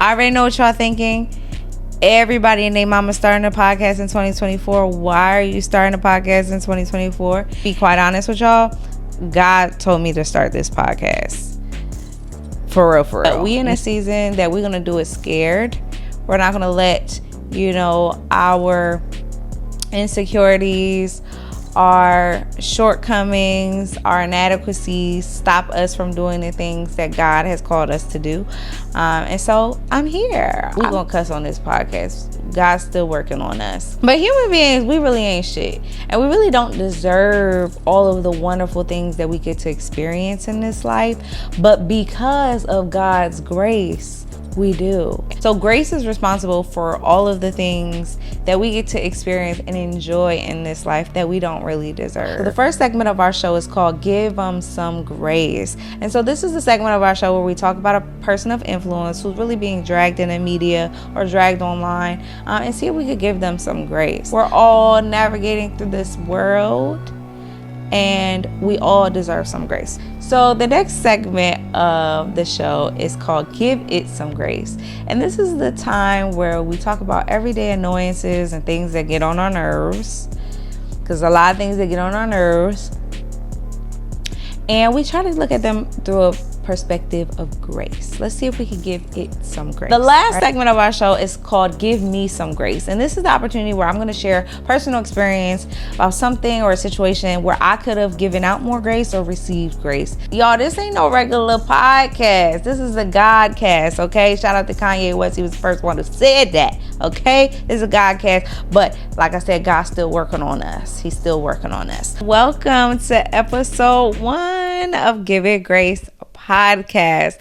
I already know what y'all thinking. Everybody and their mama starting a podcast in 2024. Why are you starting a podcast in 2024? Be quite honest with y'all. God told me to start this podcast. For real, for real. But we in a season that we're going to do it scared. We're not going to let, our insecurities, our shortcomings, our inadequacies stop us from doing the things that God has called us to do. And so I'm here. We're going to cuss on this podcast. God's still working on us. But human beings, we really ain't shit. And we really don't deserve all of the wonderful things that we get to experience in this life. But because of God's grace, we do. So grace is responsible for all of the things that we get to experience and enjoy in this life that we don't really deserve. So the first segment of our show is called Give Them Some Grace. And so this is the segment of our show where we talk about a person of influence who's really being dragged in the media or dragged online, and see if we could give them some grace. We're all navigating through this world, and we all deserve some grace. So the next segment of the show is called Give It Some Grace. And this is the time where we talk about everyday annoyances and things that get on our nerves. Because a lot of things that get on our nerves. And we try to look at them through a perspective of grace. Let's see if we can give it some grace. The last segment of our show is called Give Me Some Grace. And this is the opportunity where I'm going to share personal experience about something or a situation where I could have given out more grace or received grace. Y'all, this ain't no regular podcast. This is a Godcast, okay? Shout out to Kanye West. He was the first one who said that, okay? This is a Godcast. But like I said, God's still working on us. He's still working on us. Welcome to episode 1 of Give It Grace podcast.